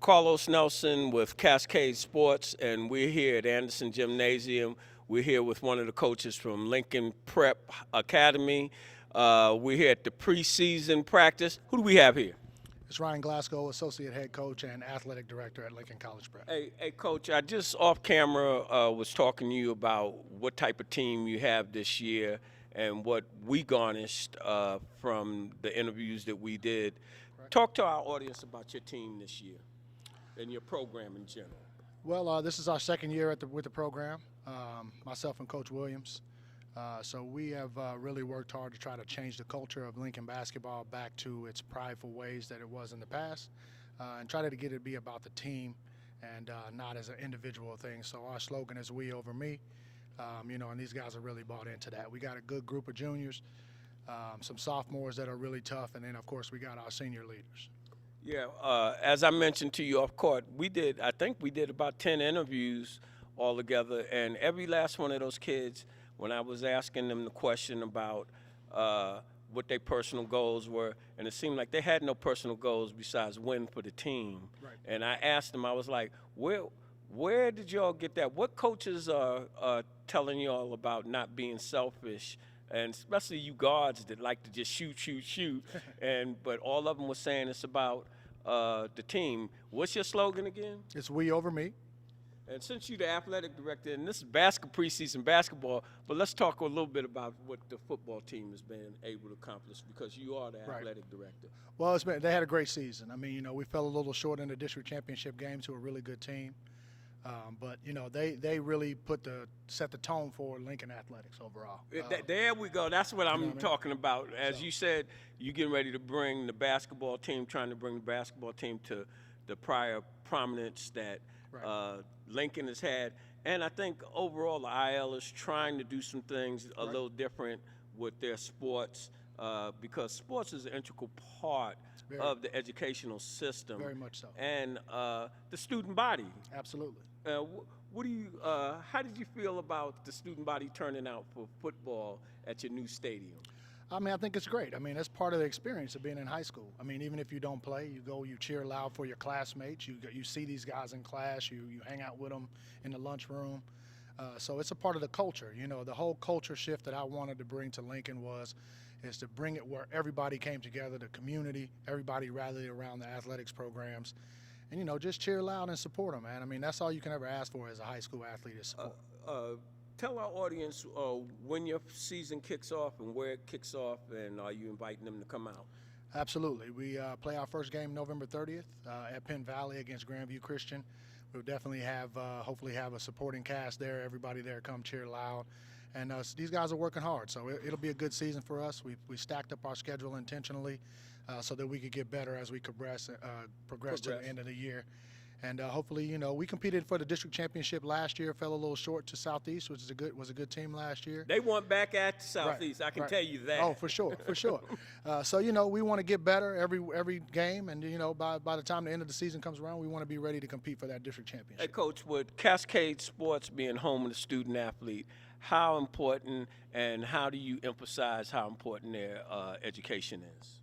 Carlos Nelson with Cascade Sports, and we're here at Anderson Gymnasium. We're here with one of the coaches from Lincoln Prep Academy. We're here at the preseason practice. Who do we have here? It's Ryan Glasgow, Associate Head Coach and Athletic Director at Lincoln College Prep. Hey, Coach, I just off camera was talking to you about what type of team you have this year and what we garnished from the interviews that we did. Correct. Talk to our audience about your team this year and your program in general. Well, this is our second year with the program, myself and Coach Williams. So we have really worked hard to try to change the culture of Lincoln basketball back to its prideful ways that it was in the past, and try to get it to be about the team and not as an individual thing. So our slogan is "We over me," and these guys are really bought into that. We got a good group of juniors, some sophomores that are really tough, and then of course we got our senior leaders. Yeah, as I mentioned to you off court, I think we did about 10 interviews all together, and every last one of those kids, when I was asking them the question about what their personal goals were, and it seemed like they had no personal goals besides win for the team. Right. And I asked them, I was like, where did y'all get that? What coaches are telling y'all about not being selfish? And especially you guards that like to just shoot, but all of them were saying it's about the team. What's your slogan again? It's "We over me." And since you're the athletic director, and this is preseason basketball, but let's talk a little bit about what the football team has been able to accomplish, because you are the athletic director. Well, they had a great season. I mean, we fell a little short in the district championship game to a really good team. But they really set the tone for Lincoln athletics overall. There we go. That's what I'm what I mean? talking about. As you said, you're getting ready to bring the basketball team, trying to bring the basketball team to the prior prominence that Lincoln has had. And I think overall the IL is trying to do some things a little different with their sports, because sports is an integral part of the educational system. Very much so. And the student body. Absolutely. How did you feel about the student body turning out for football at your new stadium? I mean, I think it's great. I mean, that's part of the experience of being in high school. I mean, even if you don't play, you cheer loud for your classmates. You see these guys in class. You hang out with them in the lunchroom. So it's a part of the culture. The whole culture shift that I wanted to bring to Lincoln is to bring it where everybody came together, the community, everybody rallied around the athletics programs, and just cheer loud and support them, man. I mean, that's all you can ever ask for as a high school athlete is support. Tell our audience when your season kicks off and where it kicks off, and are you inviting them to come out? Absolutely. We play our first game November 30th at Penn Valley against Grandview Christian. We'll definitely hopefully have a supporting cast there. Everybody there come cheer loud. And these guys are working hard, so it'll be a good season for us. We stacked up our schedule intentionally so that we could get better as we progress to the end of the year. And hopefully, we competed for the district championship last year, fell a little short to Southeast, which was a good team last year. They went back at Southeast, I can tell you that. Oh, for sure. So, we want to get better every game, and, by the time the end of the season comes around, we want to be ready to compete for that district championship. Hey, Coach, with Cascade Sports being home of the student athlete, how important and how do you emphasize how important their education is?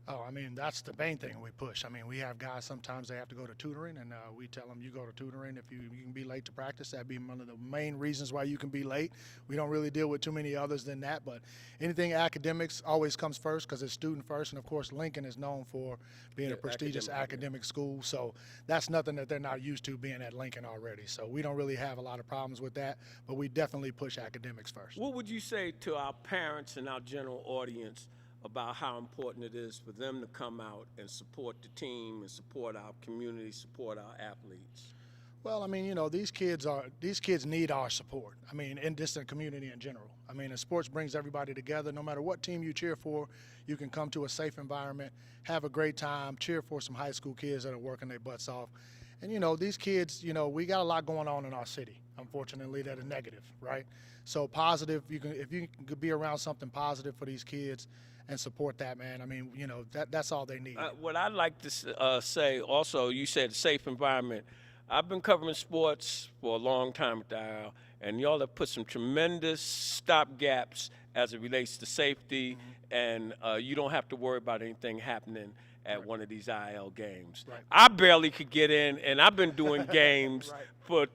Oh, I mean, that's the main thing we push. I mean, we have guys, sometimes they have to go to tutoring, and we tell them, you go to tutoring. If you can be late to practice, that'd be one of the main reasons why you can be late. We don't really deal with too many others than that, but anything academics always comes first because it's student first. And, of course, Lincoln is known for being a prestigious academic school, so that's nothing that they're not used to being at Lincoln already. So we don't really have a lot of problems with that, but we definitely push academics first. What would you say to our parents and our general audience about how important it is for them to come out and support the team and support our community, support our athletes? Well, I mean, these kids need our support. I mean, in this community in general. I mean, and sports brings everybody together. No matter what team you cheer for, you can come to a safe environment, have a great time, cheer for some high school kids that are working their butts off. And, these kids, we got a lot going on in our city, unfortunately, that are negative, right? So positive, if you can be around something positive for these kids and support that, man. I mean, that's all they need. What I'd like to say also, you said safe environment. I've been covering sports for a long time at the IL, and y'all have put some tremendous stop gaps as it relates to safety, and you don't have to worry about anything happening at one of these IL games. Right. I barely could get in, and I've been doing games Right. for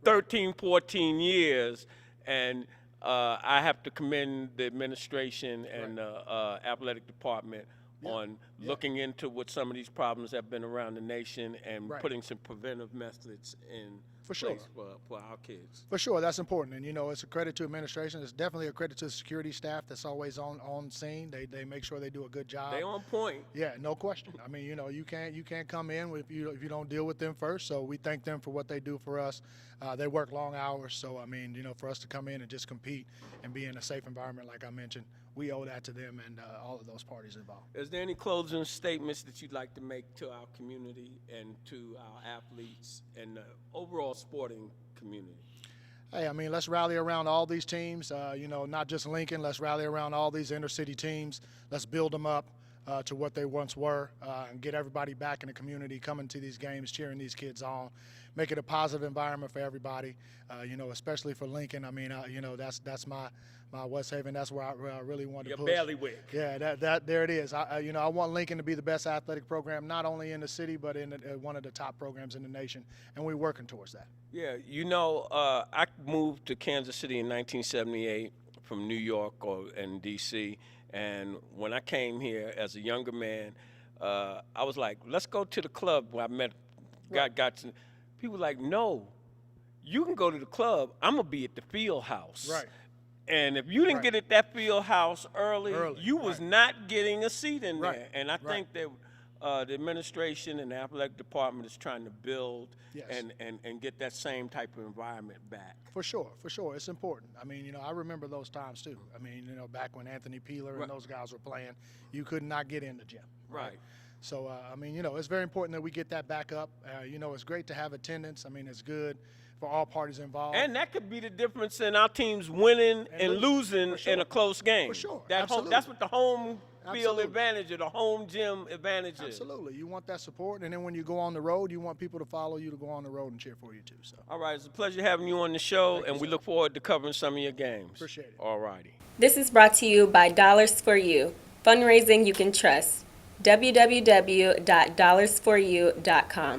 13, 14 years, and I have to commend the administration and the athletic department on looking into what some of these problems have been around the nation and putting some preventive methods in place for our kids. For sure, that's important, and you know, it's a credit to administration. It's definitely a credit to the security staff that's always on scene. They make sure they do a good job. They on point. Yeah, no question. I mean, you know, you can't come in if you don't deal with them first. So we thank them for what they do for us. They work long hours, so I mean, you know, for us to come in and just compete and be in a safe environment, like I mentioned, we owe that to them and all of those parties involved. Is there any closing statements that you'd like to make to our community and to our athletes and the overall sporting community? Hey, I mean, let's rally around all these teams, you know, not just Lincoln. Let's rally around all these inner-city teams. Let's build them up to what they once were and get everybody back in the community, coming to these games, cheering these kids on, make it a positive environment for everybody, you know, especially for Lincoln. I mean, you know, that's my West Haven. That's where I really want to push. Your bailiwick. Yeah, there it is. You know, I want Lincoln to be the best athletic program, not only in the city, but in one of the top programs in the nation, and we're working towards that. Yeah, you know, I moved to Kansas City in 1978 from New York and D.C., and when I came here as a younger man, I was like, let's go to the club where I met, got to, people were like, no, you can go to the club. I'm going to be at the field house. Right. And if you didn't get at that field house early you was right. not getting a seat in Right. there. And I think that the administration and the athletic department is trying to build and get that same type of environment back. For sure. It's important. I mean, you know, I remember those times too. I mean, you know, back when Anthony Peeler and those guys were playing, you could not get in the gym. Right. So, I mean, you know, it's very important that we get that back up. You know, it's great to have attendance. I mean, it's good for all parties involved. And that could be the difference in our teams winning and losing in a close game. For sure. That's what the home field Absolutely. advantage or the home gym advantage is. Absolutely. You want that support, and then when you go on the road, you want people to follow you to go on the road and cheer for you too. So. All right, it's a pleasure having you on the show, and we look forward to covering some of your games. Appreciate it. All righty. This is brought to you by Dollars for You, fundraising you can trust. www.dollarsforyou.com.